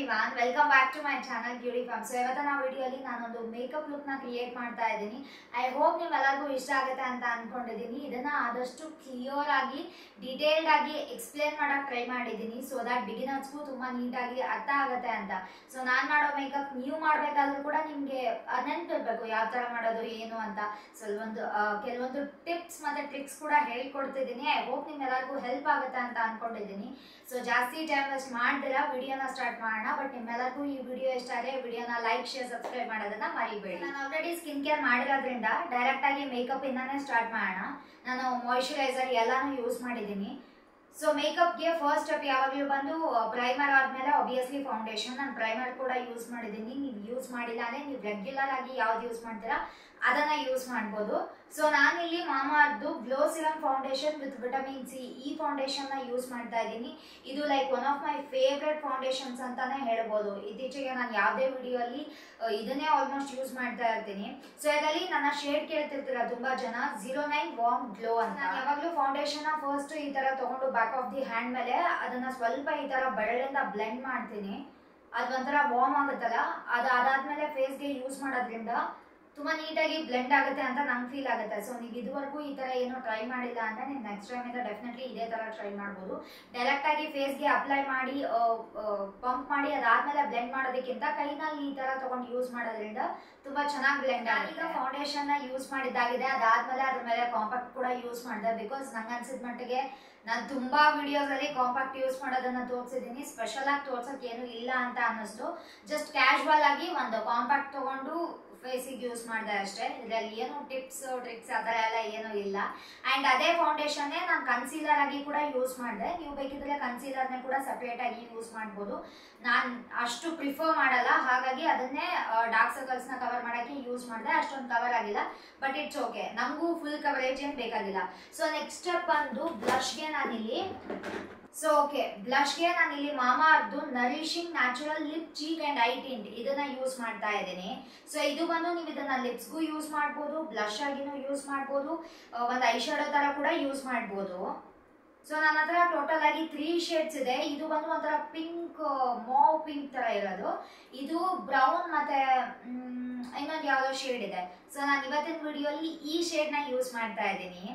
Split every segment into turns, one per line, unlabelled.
Everyone, welcome back to my channel beauty farm. So ಇವತ್ತಿನ ವಿಡಿಯೋಲಿ ನಾನೊಂದು ಮೇಕಪ್ ಲುಕ್ನ ಕ್ರಿಯೇಟ್ ಮಾಡ್ತಾ ಇದ್ದೀನಿ. ಐ ಹೋಪ್ ನಿಮ್ಮೆಲ್ಲರಿಗೂ ಇಷ್ಟ ಆಗುತ್ತೆ ಅಂತ ಅನ್ಕೊಂಡಿದ್ದೀನಿ. ಇದನ್ನ ಆದಷ್ಟು ಕ್ಲಿಯರ್ ಆಗಿ ಡೀಟೇಲ್ಡ್ ಆಗಿ ಎಕ್ಸ್ಪ್ಲೇನ್ ಮಾಡಕ್ಕೆ ಟ್ರೈ ಮಾಡಿದ್ದೀನಿ, ಸೊ ದಟ್ ಬಿಗಿನರ್ಸ್ಗೂ ತುಂಬ ನೀಟಾಗಿ ಅರ್ಥ ಆಗುತ್ತೆ ಅಂತ. ಸೊ ನಾನು ಮಾಡೋ ಮೇಕಪ್ ನೀವು ಮಾಡಬೇಕಾದ್ರೂ ಕೂಡ ನಿಮಗೆ ನೆನಪಿರ್ಬೇಕು ಯಾವ ಥರ ಮಾಡೋದು ಏನು ಅಂತ. ಸೊ ಕೆಲವೊಂದು ಟಿಪ್ಸ್ ಮತ್ತು ಟ್ರಿಕ್ಸ್ ಕೂಡ ಹೇಳ್ಕೊಡ್ತಿದ್ದೀನಿ. ಐ ಹೋಪ್ ನಿಮ್ಮೆಲ್ಲರಿಗೂ ಹೆಲ್ಪ್ ಆಗುತ್ತೆ ಅಂತ ಅನ್ಕೊಂಡಿದ್ದೀನಿ. ಸೊ ಜಾಸ್ತಿ ಟೈಮ್ ವೇಸ್ಟ್ ಮಾಡ್ದಿರ ವಿಡಿಯೋನ ಸ್ಟಾರ್ಟ್ ಮಾಡೋಣ. ಬಟ್ ನಿಮ್ಮೆಲ್ಲರಿಗೂ ಈ ವಿಡಿಯೋ ಇಷ್ಟ ಆದರೆ ವಿಡಿಯೋನ ಲೈಕ್, ಶೇರ್, ಸಬ್ಸ್ಕ್ರೈಬ್ ಮಾಡೋದನ್ನ ಮರಿಬೇಡಿ. ನಾನು ಆಲ್ರೆಡಿ ಸ್ಕಿನ್ ಕೇರ್ ಮಾಡಿರೋದ್ರಿಂದ ಡೈರೆಕ್ಟ್ ಆಗಿ ಮೇಕಪ್ ಇಂದಾನೆ ಸ್ಟಾರ್ಟ್ ಮಾಡೋಣ. ನಾನು ಮಾಯಿಶ್ಚರೈಸರ್ ಎಲ್ಲಾನು ಯೂಸ್ ಮಾಡಿದ್ದೀನಿ. ಸೊ ಮೇಕಪ್ಗೆ ಫಸ್ಟ್ ಸ್ಟೆಪ್ ಯಾವಾಗಲೂ ಬಂದು ಪ್ರೈಮರ್ ಆದಮೇಲೆ ಆಬ್ವಿಯಸ್ಲಿ ಫೌಂಡೇಶನ್. ನಾನು ಪ್ರೈಮರ್ ಕೂಡ ಯೂಸ್ ಮಾಡಿದ್ದೀನಿ. ನೀವು ಯೂಸ್ ಮಾಡಿಲ್ಲ ಅಂದರೆ ನೀವು ರೆಗ್ಯುಲರ್ ಆಗಿ ಯಾವ್ದು ಯೂಸ್ ಮಾಡ್ತೀರಾ ಅದನ್ನ ಯೂಸ್ ಮಾಡ್ಬೋದು. ಸೊ ನಾನಿಲ್ಲಿ Mamaearth glow serum foundation with vitamin C ಈ ಫೌಂಡೇಶನ್ನ ಯೂಸ್ ಮಾಡ್ತಾ ಇದ್ದೀನಿ. ಇದು like one of my favourite foundations ಅಂತಾನೆ ಹೇಳ್ಬೋದು. ಇತ್ತೀಚೆಗೆ ನಾನು ಯಾವುದೇ ವಿಡಿಯೋಲಿ ಇದನ್ನೇ ಆಲ್ಮೋಸ್ಟ್ ಯೂಸ್ ಮಾಡ್ತಾ ಇರ್ತೀನಿ. ಸೊ ಇದರಲ್ಲಿ ನನ್ನ ಶೇಡ್ ಕೇಳ್ತಿರ್ತೀರ ತುಂಬಾ ಜನ, 09 ವಾರ್ಮ್ ಗ್ಲೋ ಅಂತ. ನಾನು ಯಾವಾಗಲೂ ಫೌಂಡೇಶನ್ನ ಫಸ್ಟ್ ಈ ತರ ತಗೊಂಡು ಬ್ಯಾಕ್ ಆಫ್ ದಿ ಹ್ಯಾಂಡ್ ಮೇಲೆ ಅದನ್ನ ಸ್ವಲ್ಪ ಈ ತರ ಬೆರಳಿಂದ ಬ್ಲೆಂಡ್ ಮಾಡ್ತೀನಿ. ಅದು ಒಂಥರ ವಾರ್ಮ್ ಆಗುತ್ತಲ್ಲ, ಅದಾದ್ಮೇಲೆ ಫೇಸ್ಗೆ ಯೂಸ್ ಮಾಡೋದ್ರಿಂದ ತುಂಬಾ ನೀಟಾಗಿ ಬ್ಲೆಂಡ್ ಆಗುತ್ತೆ ಅಂತ ನಂಗೆ ಫೀಲ್ ಆಗುತ್ತೆ. ಸೊ ನೀವು ಇದುವರೆಗೂ ಈ ತರ ಏನೋ ಟ್ರೈ ಮಾಡಿಲ್ಲ ಅಂದ್ರೆ ನೀವು ನೆಕ್ಸ್ಟ್ ಟೈಮ್ ಇಂದ ಡೆಫಿನೆಟ್ಲಿ ಇದೇ ತರ ಟ್ರೈ ಮಾಡ್ಬೋದು. ಡೈರೆಕ್ಟ್ ಆಗಿ ಫೇಸ್ಗೆ ಅಪ್ಲೈ ಮಾಡಿ ಪಂಪ್ ಮಾಡಿ ಅದಾದ್ಮೇಲೆ ಬ್ಲೆಂಡ್ ಮಾಡೋದಕ್ಕಿಂತ ಕೈನಲ್ಲಿ ಈ ತರ ತಗೊಂಡು ಯೂಸ್ ಮಾಡೋದ್ರಿಂದ ತುಂಬಾ ಚೆನ್ನಾಗಿ ಬ್ಲೆಂಡ್ ಆಗುತ್ತೆ. ಈಗ ಫೌಂಡೇಶನ್ ನ ಯೂಸ್ ಮಾಡಿದ್ದಾಗಿದೆ, ಅದಾದ್ಮೇಲೆ ಅದ್ರ ಮೇಲೆ ಕಾಂಪ್ಯಾಕ್ಟ್ ಕೂಡ ಯೂಸ್ ಮಾಡಿದೆ. ಬಿಕಾಸ್ ನಂಗೆ ಅನ್ಸಿದ ಮಟ್ಟಿಗೆ ನಾನು ತುಂಬಾ ವಿಡಿಯೋಸ್ ಅಲ್ಲಿ ಕಾಂಪ್ಯಾಕ್ಟ್ ಯೂಸ್ ಮಾಡೋದನ್ನ ತೋರಿಸಿದ್ದೀನಿ. ಸ್ಪೆಷಲ್ ಆಗಿ ತೋರ್ಸಕ್ ಏನು ಇಲ್ಲ ಅಂತ ಅನ್ನಿಸ್ತು. ಜಸ್ಟ್ ಕ್ಯಾಶುವಲ್ ಆಗಿ ಒಂದು ಕಾಂಪ್ಯಾಕ್ಟ್ ತಗೊಂಡು ಫೇಸಿಗೆ ಯೂಸ್ ಮಾಡಿದೆ ಅಷ್ಟೇ. ಇದರಲ್ಲಿ ಏನು ಟಿಪ್ಸ್ ಟ್ರಿಕ್ಸ್ ಆ ಥರ ಎಲ್ಲ ಏನೂ ಇಲ್ಲ. ಆ್ಯಂಡ್ ಅದೇ ಫೌಂಡೇಶನ್ನೇ ನಾನು ಕನ್ಸೀಲರ್ ಆಗಿ ಕೂಡ ಯೂಸ್ ಮಾಡಿದೆ. ನೀವು ಬೇಕಿದ್ರೆ ಕನ್ಸೀಲರ್ನೇ ಕೂಡ ಸಪ್ರೇಟ್ ಆಗಿ ಯೂಸ್ ಮಾಡ್ಬೋದು. ನಾನು ಅಷ್ಟು ಪ್ರಿಫರ್ ಮಾಡಲ್ಲ, ಹಾಗಾಗಿ ಅದನ್ನೇ ಡಾರ್ಕ್ ಸರ್ಕಲ್ಸ್ನ ಕವರ್ ಮಾಡೋಕ್ಕೆ ಯೂಸ್ ಮಾಡಿದೆ. ಅಷ್ಟೊಂದು ಕವರ್ ಆಗಿಲ್ಲ, ಬಟ್ ಇಟ್ಸ್ ಓಕೆ. ನಮಗೂ ಫುಲ್ ಕವರೇಜ್ ಏನು ಬೇಕಾಗಿಲ್ಲ. ಸೊ ನೆಕ್ಸ್ಟ್ ಸ್ಟೆಪ್ ಬಂದು ಬ್ಲಷ್ಗೆ ನಾನಿಲ್ಲಿ ಬ್ಲಷ್ಗೆ ನಾನಿಲ್ಲಿ Mamaearth nourishing natural lip cheek and I tint ಇದನ್ನ ಯೂಸ್ ಮಾಡ್ತಾ ಇದ್ದೀನಿ. ಸೊ ಇದು ಬಂದು ನೀವು ಇದನ್ನ ಲಿಪ್ಸ್ಗೂ ಯೂಸ್ ಮಾಡ್ಬೋದು, ಬ್ಲಷ್ ಆಗಿನೂ ಯೂಸ್ ಮಾಡ್ಬೋದು, ಒಂದು ಐ ಶಾಡೋ ತರ ಕೂಡ ಯೂಸ್ ಮಾಡ್ಬೋದು. ಸೊ ನನ್ನ ಹತ್ರ ಟೋಟಲ್ ಆಗಿ 3 ಶೇಡ್ಸ್ ಇದೆ. ಇದು ಬಂದು ಒಂಥರ ಪಿಂಕ್, ಮಾವ್ ಪಿಂಕ್ ತರ ಇರೋದು. ಇದು ಬ್ರೌನ್ ಮತ್ತೆ ಇನ್ನೊಂದು ಯಾವುದೋ ಶೇಡ್ ಇದೆ. ಸೊ ನಾನು ಇವತ್ತಿನ ವಿಡಿಯೋಲಿ ಈ ಶೇಡ್ನ ಯೂಸ್ ಮಾಡ್ತಾ ಇದ್ದೀನಿ.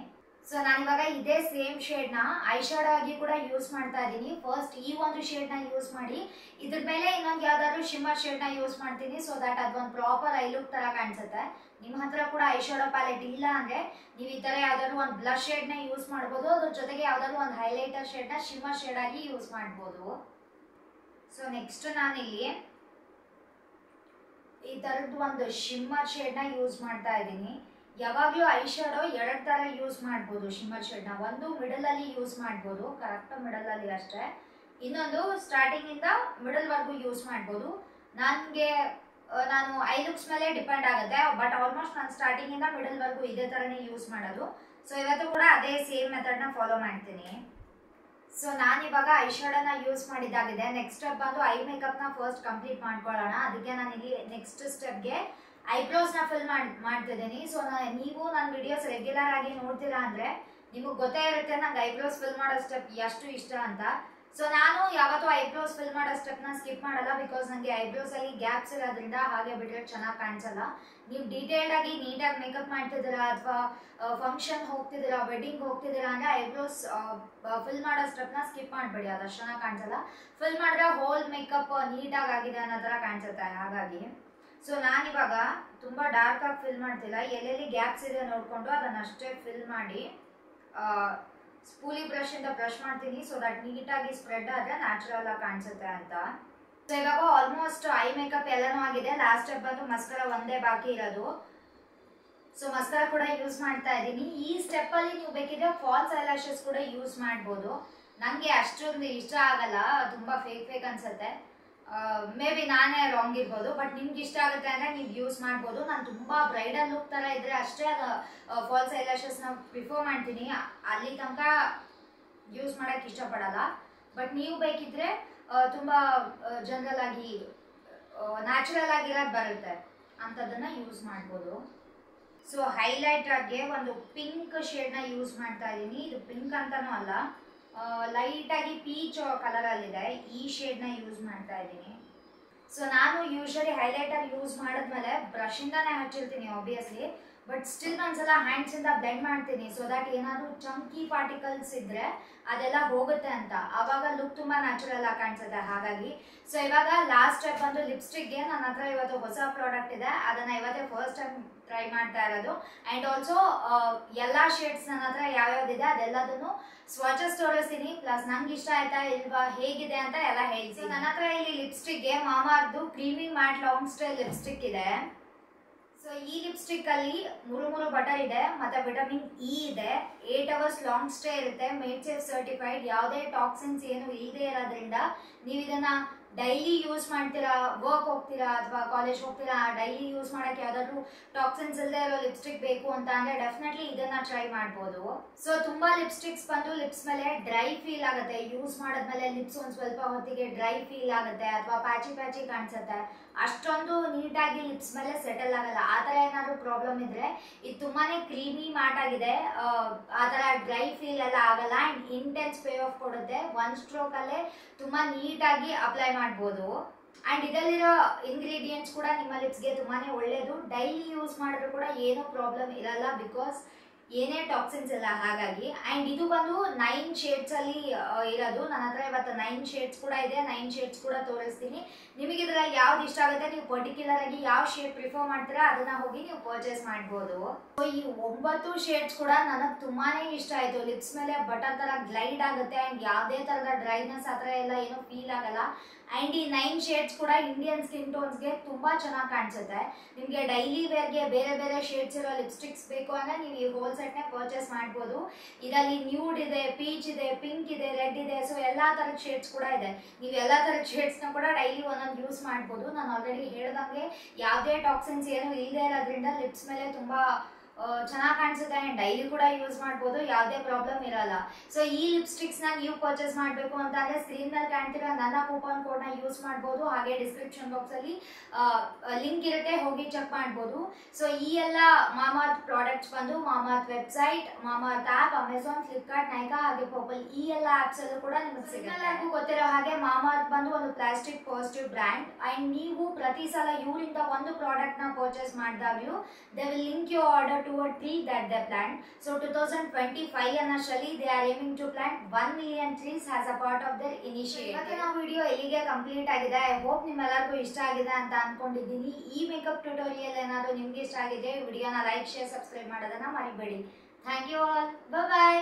ಸೊ ನಾನಿವಾಗ ಇದೇ ಸೇಮ್ ಶೇಡ್ನ ಐ ಶಾಡೋ ಆಗಿ ಕೂಡ ಯೂಸ್ ಮಾಡ್ತಾ ಇದ್ದೀನಿ. ಫಸ್ಟ್ ಈ ಒಂದು ಶೇಡ್ನ ಯೂಸ್ ಮಾಡಿ ಇದ್ರ ಮೇಲೆ ಇನ್ನೊಂದು ಯಾವ್ದಾದ್ರು ಶಿಮ್ಮರ್ ಶೇಡ್ನ ಯೂಸ್ ಮಾಡ್ತೀನಿ. ಸೊ ದಟ್ ಅದೊಂದು ಪ್ರಾಪರ್ ಐ ಲುಕ್ ತರ ಕಾಣಿಸುತ್ತೆ. ನಿಮ್ಮ ಹತ್ರ ಕೂಡ ಐ ಶಾಡೋ ಪ್ಯಾಲೆಟ್ ಇಲ್ಲ ಅಂದ್ರೆ ನೀವು ಈ ತರ ಯಾವ್ದಾದ್ರು ಒಂದು ಬ್ಲಷ್ ಶೇಡ್ನ ಯೂಸ್ ಮಾಡ್ಬೋದು. ಅದ್ರ ಜೊತೆಗೆ ಯಾವ್ದಾದ್ರು ಒಂದು ಹೈಲೈಟರ್ ಶೇಡ್ನ ಶಿಮ್ಮರ್ ಶೇಡ್ ಆಗಿ ಯೂಸ್ ಮಾಡ್ಬೋದು. ಸೊ ನೆಕ್ಸ್ಟ್ ನಾನಿಲ್ಲಿ ಈ ತರದ್ದು ಒಂದು ಶಿಮ್ಮರ್ ಶೇಡ್ನ ಯೂಸ್ ಮಾಡ್ತಾ ಇದ್ದೀನಿ. ಯಾವಾಗಲೂ ಐ ಶಾಡೋ 2 ತರ ಯೂಸ್ ಮಾಡ್ಬೋದು. ಶಿಮ್ಮರ್ ಶೇಡ್ನ ಒಂದು ಮಿಡಲ್ ಅಲ್ಲಿ ಯೂಸ್ ಮಾಡ್ಬೋದು, ಕರೆಕ್ಟ್ ಮಿಡಲ್ ಅಲ್ಲಿ ಅಷ್ಟೇ. ಇನ್ನೊಂದು ಸ್ಟಾರ್ಟಿಂಗ್ ಇಂದ ಮಿಡಲ್ ವರ್ಗೂ ಯೂಸ್ ಮಾಡ್ಬೋದು. ನಾನು ಐ ಲುಕ್ಸ್ ಮೇಲೆ ಡಿಪೆಂಡ್ ಆಗುತ್ತೆ, ಬಟ್ ಆಲ್ಮೋಸ್ಟ್ ನಾನು ಸ್ಟಾರ್ಟಿಂಗ್ ಇಂದ ಮಿಡಲ್ ವರ್ಗೂ ಇದೇ ತರನೇ ಯೂಸ್ ಮಾಡೋದು. ಸೊ ಇವತ್ತು ಕೂಡ ಅದೇ ಸೇಮ್ ಮೆಥಡ್ನ ಫಾಲೋ ಮಾಡ್ತೀನಿ. ಸೊ ನಾನಿವಾಗ ಐ ಶಾಡೋನ ಯೂಸ್ ಮಾಡಿದ್ದಾಗಿದೆ. ನೆಕ್ಸ್ಟ್ ಸ್ಟೆಪ್ ಬಂದು ಐ ಮೇಕಪ್ನ ಫಸ್ಟ್ ಕಂಪ್ಲೀಟ್ ಮಾಡ್ಕೊಳ್ಳೋಣ. ಅದಕ್ಕೆ ನಾನಿಲ್ಲಿ ನೆಕ್ಸ್ಟ್ ಸ್ಟೆಪ್ಗೆ ಐಬ್ರೋಸ್ನ ಫಿಲ್ ಮಾಡ್ತಿದ್ದೀನಿ. ಸೊ ನೀವು ನನ್ನ ವಿಡಿಯೋಸ್ ರೆಗ್ಯುಲರ್ ಆಗಿ ನೋಡ್ತೀರಾ ಅಂದರೆ ನಿಮಗೆ ಗೊತ್ತೇ ಇರುತ್ತೆ ನಂಗೆ ಐಬ್ರೋಸ್ ಫಿಲ್ ಮಾಡೋ ಸ್ಟೆಪ್ ಎಷ್ಟು ಇಷ್ಟ ಅಂತ. ಸೊ ನಾನು ಯಾವತ್ತೂ ಐಬ್ರೋಸ್ ಫಿಲ್ ಮಾಡೋ ಸ್ಟೆಪ್ನ ಸ್ಕಿಪ್ ಮಾಡಲ್ಲ. ಬಿಕಾಸ್ ನನಗೆ ಐಬ್ರೋಸಲ್ಲಿ ಗ್ಯಾಪ್ಸ್ ಇರೋದ್ರಿಂದ ಹಾಗೆ ಬಿಟ್ಟರೆ ಚೆನ್ನಾಗಿ ಕಾಣಿಸಲ್ಲ. ನೀವು ಡೀಟೇಲ್ಡ್ ಆಗಿ ನೀಟಾಗಿ ಮೇಕಪ್ ಮಾಡ್ತಿದ್ದೀರಾ ಅಥವಾ ಫಂಕ್ಷನ್ ಹೋಗ್ತಿದ್ದೀರಾ, ವೆಡ್ಡಿಂಗ್ ಹೋಗ್ತಿದ್ದೀರಾ ಅಂದರೆ ಐಬ್ರೋಸ್ ಫಿಲ್ ಮಾಡೋ ಸ್ಟೆಪ್ನ ಸ್ಕಿಪ್ ಮಾಡಬೇಡಿ, ಅದಷ್ಟು ಚೆನ್ನಾಗಿ ಕಾಣಿಸಲ್ಲ. ಫಿಲ್ ಮಾಡಿದ್ರೆ ಹೋಲ್ ಮೇಕಪ್ ನೀಟಾಗಿ ಆಗಿದೆ ಅನ್ನೋ ಥರ ಕಾಣಿಸುತ್ತೆ. ಹಾಗಾಗಿ ಸೊ ನಾನಿವಾಗ ತುಂಬ ಡಾರ್ಕ್ ಆಗಿ ಫಿಲ್ ಮಾಡ್ತಿಲ್ಲ, ಎಲ್ಲೆಲ್ಲಿ ಗ್ಯಾಪ್ಸ್ ಇದೆ ನೋಡಿಕೊಂಡು ಅದನ್ನಷ್ಟೇ ಫಿಲ್ ಮಾಡಿ ಸ್ಪೂಲಿ ಬ್ರಷಿಂದ ಬ್ರಷ್ ಮಾಡ್ತೀನಿ. ಸೊ ದಟ್ ನೀಟಾಗಿ ಸ್ಪ್ರೆಡ್ ಆದರೆ ನ್ಯಾಚುರಲ್ ಆಗಿ ಕಾಣಿಸುತ್ತೆ ಅಂತ. ಸೊ ಇವಾಗ ಆಲ್ಮೋಸ್ಟ್ ಐ ಮೇಕಪ್ ಎಲ್ಲನೂ ಆಗಿದೆ. ಲಾಸ್ಟ್ ಸ್ಟೆಪ್ ಬಂದು ಮಸ್ಕರ ಒಂದೇ ಬಾಕಿ ಇರೋದು. ಸೊ ಮಸ್ಕರ ಕೂಡ ಯೂಸ್ ಮಾಡ್ತಾ ಇದ್ದೀನಿ. ಈ ಸ್ಟೆಪ್ಪಲ್ಲಿ ನೀವು ಬೇಕಿದ್ರೆ ಫಾಲ್ಸ್ ಐಲ್ಯಾಶಸ್ ಕೂಡ ಯೂಸ್ ಮಾಡ್ಬೋದು. ನನಗೆ ಅಷ್ಟೊಂದು ಇಷ್ಟ ಆಗಲ್ಲ, ತುಂಬ ಫೇಕ್ ಅನ್ಸುತ್ತೆ. ಮೇ ಬಿ ನಾನೇ ರಾಂಗ್ ಇರ್ಬೋದು, ಬಟ್ ನಿಮ್ಗೆ ಇಷ್ಟ ಆಗುತ್ತೆ ಅಂದರೆ ನೀವು ಯೂಸ್ ಮಾಡ್ಬೋದು. ನಾನು ತುಂಬ ಬ್ರೈಡಲ್ ಲುಕ್ ಥರ ಇದ್ದರೆ ಅಷ್ಟೇ ಫಾಲ್ಸ್ ಐಲ್ಯಾಶಸ್ನ ಪ್ರಿಫರ್ ಮಾಡ್ತೀನಿ. ಅಲ್ಲಿ ತನಕ ಯೂಸ್ ಮಾಡೋಕ್ಕೆ ಇಷ್ಟಪಡಲ್ಲ. ಬಟ್ ನೀವು ಬೇಕಿದ್ರೆ ತುಂಬ ಜನರಲ್ ಆಗಿ ನ್ಯಾಚುರಲ್ ಆಗಿರೋದು ಬರುತ್ತೆ ಅಂಥದ್ದನ್ನು ಯೂಸ್ ಮಾಡ್ಬೋದು. ಸೊ ಹೈಲೈಟರ್ಗೆ ಒಂದು ಪಿಂಕ್ ಶೇಡ್ನ ಯೂಸ್ ಮಾಡ್ತಾ ಇದ್ದೀನಿ. ಇದು ಪಿಂಕ್ ಅಂತನೂ ಅಲ್ಲ, ಲೈಟ್ ಆಗಿ ಪೀಚ್ ಕಲರ್ ಅಲ್ಲಿದೆ. ಈ ಶೇಡ್ನ ಯೂಸ್ ಮಾಡ್ತಾ ಇದ್ದೀನಿ. ಸೊ ನಾನು ಯೂಶಲಿ ಹೈಲೈಟರ್ ಯೂಸ್ ಮಾಡಿದ್ಮೇಲೆ ಬ್ರಷ್ ಇಂದಾನೆ ಹಚ್ಚಿರ್ತೀನಿ ಆಬ್ವಿಯಸ್ಲಿ, ಬಟ್ ಸ್ಟಿಲ್ ಒಂದ್ಸಲ ಹ್ಯಾಂಡ್ಸ್ ಇಂದ ಬ್ಲೆಂಡ್ ಮಾಡ್ತೀನಿ ಸೊ ದಟ್ ಏನಾದ್ರು ಚಂಕಿ ಪಾರ್ಟಿಕಲ್ಸ್ ಇದ್ರೆ ಅದೆಲ್ಲ ಹೋಗುತ್ತೆ ಅಂತ, ಅವಾಗ ಲುಕ್ ತುಂಬಾ ನ್ಯಾಚುರಲ್ ಆಗಿ ಕಾಣಿಸುತ್ತೆ. ಹಾಗಾಗಿ ಸೊ ಇವಾಗ ಲಾಸ್ಟ್ ಸ್ಟೆಪ್ ಬಂದು ಲಿಪ್ಸ್ಟಿಕ್ಗೆ ನನ್ನ ಹತ್ರ ಇವತ್ತು ಹೊಸ ಪ್ರಾಡಕ್ಟ್ ಇದೆ, ಅದನ್ನ ಇವತ್ತೇ ಫಸ್ಟ್ ಟೈಮ್ ಟ್ರೈ ಮಾಡ್ತಾ ಇರೋದು. ಅಂಡ್ ಆಲ್ಸೋ ಎಲ್ಲಾ ಶೇಡ್ಸ್ ನನ್ನ ಹತ್ರ ಯಾವ್ಯಾವ್ದಿದೆ ಅದೆಲ್ಲದನ್ನು ಸ್ವಾಚಸ್ ತೋರಿಸ್ತೀನಿ, ಪ್ಲಸ್ ನಂಗೆ ಇಷ್ಟ ಆಯ್ತಾ ಇಲ್ವಾ ಹೇಗಿದೆ ಅಂತ ಎಲ್ಲ ಹೇಳ್ತೀನಿ. ನನ್ನ ಹತ್ರ ಇಲ್ಲಿ ಲಿಪ್ಸ್ಟಿಕ್ಗೆ ಮಾಮಾರ್ದು creamy matte long stay lipstick ಇದೆ. ಸೊ ಈ ಲಿಪ್ಸ್ಟಿಕ್ ಅಲ್ಲಿ 3 ಬಟರ್ ಇದೆ, ಮತ್ತೆ ವಿಟಮಿನ್ ಇ ಇದೆ, 8 ಅವರ್ಸ್ ಲಾಂಗ್ ಸ್ಟೇ ಇರುತ್ತೆ, ಮೇಡ್ ಸೇಫ್ ಸರ್ಟಿಫೈಡ್, ಯಾವುದೇ ಟಾಕ್ಸಿನ್ಸ್ ಏನು ಇಲ್ಲದೆ ಇರೋದ್ರಿಂದ ನೀವು ಇದನ್ನ ಡೈಲಿ ಯೂಸ್ ಮಾಡ್ತೀರಾ, ವರ್ಕ್ ಹೋಗ್ತೀರಾ ಅಥವಾ ಕಾಲೇಜ್ ಹೋಗ್ತೀರಾ, ಡೈಲಿ ಯೂಸ್ ಮಾಡಕ್ಕೆ ಯಾವ್ದಾದ್ರು ಟಾಕ್ಸಿನ್ಸ್ ಇಲ್ಲದೆ ಇರೋ ಲಿಪ್ಸ್ಟಿಕ್ ಬೇಕು ಅಂತ ಅಂದ್ರೆ ಡೆಫಿನೆಟ್ಲಿ ಇದನ್ನ ಟ್ರೈ ಮಾಡ್ಬೋದು. ಸೊ ತುಂಬಾ ಲಿಪ್ಸ್ಟಿಕ್ಸ್ ಬಂದು ಲಿಪ್ಸ್ ಮೇಲೆ ಡ್ರೈ ಫೀಲ್ ಆಗುತ್ತೆ, ಯೂಸ್ ಮಾಡಿದ್ಮೇಲೆ ಲಿಪ್ಸ್ ಒಂದ್ ಸ್ವಲ್ಪ ಹೊತ್ತಿಗೆ ಡ್ರೈ ಫೀಲ್ ಆಗುತ್ತೆ ಅಥವಾ ಪ್ಯಾಚಿ ಪ್ಯಾಚಿ ಕಾಣಿಸುತ್ತೆ, ಅಷ್ಟೊಂದು ನೀಟಾಗಿ ಲಿಪ್ಸ್ ಮೇಲೆ ಸೆಟಲ್ ಆಗಲ್ಲ. ಆ ಥರ ಏನಾದ್ರು ಪ್ರಾಬ್ಲಮ್ ಇದ್ರೆ ಇದು ತುಂಬಾನೇ ಕ್ರೀಮಿ ಮ್ಯಾಟ್ ಆಗಿದೆ, ಆ ಥರ ಡ್ರೈ ಫೀಲ್ ಎಲ್ಲ ಆಗಲ್ಲ ಅಂಡ್ ಇಂಟೆನ್ಸ್ ಪೇ ಆಫ್ ಕೊಡುತ್ತೆ, ಒನ್ ಸ್ಟ್ರೋಕ್ ಅಲ್ಲೇ ತುಂಬಾ ನೀಟಾಗಿ ಅಪ್ಲೈ ಮಾಡ್ಬೋದು. ಅಂಡ್ ಇದರಲ್ಲಿರೋ ಇಂಗ್ರೀಡಿಯೆಂಟ್ಸ್ ಕೂಡ ನಿಮ್ಮ ಲಿಪ್ಸ್ಗೆ ತುಂಬಾನೇ ಒಳ್ಳೇದು, ಡೈಲಿ ಯೂಸ್ ಮಾಡಿದ್ರು ಕೂಡ ಏನೋ ಪ್ರಾಬ್ಲಮ್ ಇರಲ್ಲ ಬಿಕಾಸ್ ಏನೇ ಟಾಕ್ಸಿನ್ಸ್ ಇಲ್ಲ ಹಾಗಾಗಿ. ಅಂಡ್ ಇದು ಬಂದು 9 ಶೇಡ್ಸ್ ಅಲ್ಲಿ ಇರೋದು, ನನ್ನ ಹತ್ರ ಇವತ್ತು 9 ಶೇಡ್ಸ್ ಕೂಡ ಇದೆ, 9 ಶೇಡ್ಸ್ ಕೂಡ ತೋರಿಸ್ತೀನಿ. ನಿಮಗೆ ಇದ್ರಲ್ಲಿ ಯಾವ್ದು ಇಷ್ಟ ಆಗುತ್ತೆ, ನೀವು ಪರ್ಟಿಕ್ಯುಲರ್ ಆಗಿ ಯಾವ ಶೇಡ್ ಪ್ರಿಫರ್ ಮಾಡ್ತೀರಾ ಅದನ್ನ ಹೋಗಿ ನೀವು ಪರ್ಚೇಸ್ ಮಾಡ್ಬೋದು. ಸೊ ಈ 9 ಶೇಡ್ಸ್ ಕೂಡ ನನಗೆ ತುಂಬಾನೇ ಇಷ್ಟ ಆಯ್ತು, ಲಿಪ್ಸ್ ಮೇಲೆ ಬಟರ್ ತರ ಗ್ಲೈಡ್ ಆಗುತ್ತೆ ಅಂಡ್ ಯಾವುದೇ ತರದ ಡ್ರೈನೆಸ್ ಆ ಥರ ಎಲ್ಲ ಏನೋ ಫೀಲ್ ಆಗಲ್ಲ. ಅಂಡ್ ಈ 9 ಶೇಡ್ಸ್ ಕೂಡ ಇಂಡಿಯನ್ ಸ್ಕಿನ್ ಟೋನ್ಸ್ಗೆ ತುಂಬಾ ಚೆನ್ನಾಗಿ ಕಾಣಿಸುತ್ತೆ. ನಿಮಗೆ ಡೈಲಿ ವೇರ್ಗೆ ಬೇರೆ ಬೇರೆ ಶೇಡ್ಸ್ ಇರೋ ಲಿಪ್ಸ್ಟಿಕ್ಸ್ ಬೇಕು ಅಂದ್ರೆ ನೀವು ಈ ಹೋಲ್ ಸೆಟ್ನ ಪರ್ಚೇಸ್ ಮಾಡ್ಬೋದು. ಇದರಲ್ಲಿ ನ್ಯೂಡ್ ಇದೆ, ಪೀಚ್ ಇದೆ, ಪಿಂಕ್ ಇದೆ, ರೆಡ್ ಇದೆ, ಸೊ ಎಲ್ಲಾ ತರದ ಶೇಡ್ಸ್ ಕೂಡ ಇದೆ. ನೀವು ಎಲ್ಲಾ ತರದ ಶೇಡ್ಸ್ನ ಕೂಡ ಡೈಲಿ ಒಂದೊಂದು ಯೂಸ್ ಮಾಡ್ಬೋದು. ನಾನು ಆಲ್ರೆಡಿ ಹೇಳ್ದಂಗೆ ಯಾವುದೇ ಟಾಕ್ಸಿನ್ಸ್ ಏನು ಇಲ್ಲದೆ ಇರೋದ್ರಿಂದ ಲಿಪ್ಸ್ ಮೇಲೆ ತುಂಬಾ ಚೆನ್ನಾಗಿ ಕಾಣಿಸುತ್ತೆ ಆ್ಯಂಡ್ ಡೈಲಿ ಕೂಡ ಯೂಸ್ ಮಾಡ್ಬೋದು, ಯಾವುದೇ ಪ್ರಾಬ್ಲಮ್ ಇರಲ್ಲ. ಸೊ ಈ ಲಿಪ್ಸ್ಟಿಕ್ಸ್ನ ನೀವು ಪರ್ಚೇಸ್ ಮಾಡಬೇಕು ಅಂತಂದರೆ ಸ್ಕ್ರೀನ್ ಮೇಲೆ ಕಾಣ್ತಿರೋ ನನ್ನ ಕೂಪನ್ ಕೋಡ್ನ ಯೂಸ್ ಮಾಡ್ಬೋದು, ಹಾಗೆ ಡಿಸ್ಕ್ರಿಪ್ಷನ್ ಬಾಕ್ಸಲ್ಲಿ ಲಿಂಕ್ ಇರುತ್ತೆ, ಹೋಗಿ ಚೆಕ್ ಮಾಡ್ಬೋದು. ಸೊ ಈ ಎಲ್ಲ ಮಾಮಾರ್ತ್ ಪ್ರಾಡಕ್ಟ್ಸ್ ಬಂದು Mamaearth website, Mamaearth app, Amazon, Flipkart, Nykaa ಹಾಗೆ ಪರ್ಪಲ್ ಈ ಎಲ್ಲ ಆ್ಯಪ್ಸಲ್ಲೂ ಕೂಡ ನಿಮಗೆ ಸಿಗುತ್ತೆ. ಎಲ್ಲರಿಗೂ ಗೊತ್ತಿರೋ ಹಾಗೆ ಮಾಮಾರ್ತ್ ಬಂದು ಒಂದು ಪ್ಲಾಸ್ಟಿಕ್ ಪಾಸಿಟಿವ್ ಬ್ರ್ಯಾಂಡ್ ಆ್ಯಂಡ್ ನೀವು ಪ್ರತಿ ಸಲ ಇವರಿಂದ ಒಂದು ಪ್ರಾಡಕ್ಟ್ನ ಪರ್ಚೇಸ್ ಮಾಡಿದಾಗಲೂ they will link you order to a tree that they plant. So 2025 annashali they are aiming to plant 1 million trees as a part of their initiative. ಇವತ್ತು ನಾವು video ಇಲ್ಲಿಗೆ ಕಂಪ್ಲೀಟ್ ಆಗಿದೆ. ಐ ಹೋಪ್ ನಿಮ್ಮೆಲ್ಲರಿಗೂ ಇಷ್ಟ ಆಗಿದೆ ಅಂತ ಅನ್ಕೊಂಡಿದ್ದೀನಿ. ಈ ಮೇಕಪ್ ಟ್ಯುಟೋರಿಯಲ್ ಏನಾದರೂ ನಿಮ್ಗೆ ಇಷ್ಟ ಆಗಿದೆ ವಿಡಿಯೋನ ಲೈಕ್, ಶೇರ್, ಸಬ್ಸ್ಕ್ರೈಬ್ ಮಾಡೋದನ್ನ ಮರಿಬೇಡಿ. Thank you all, bye bye.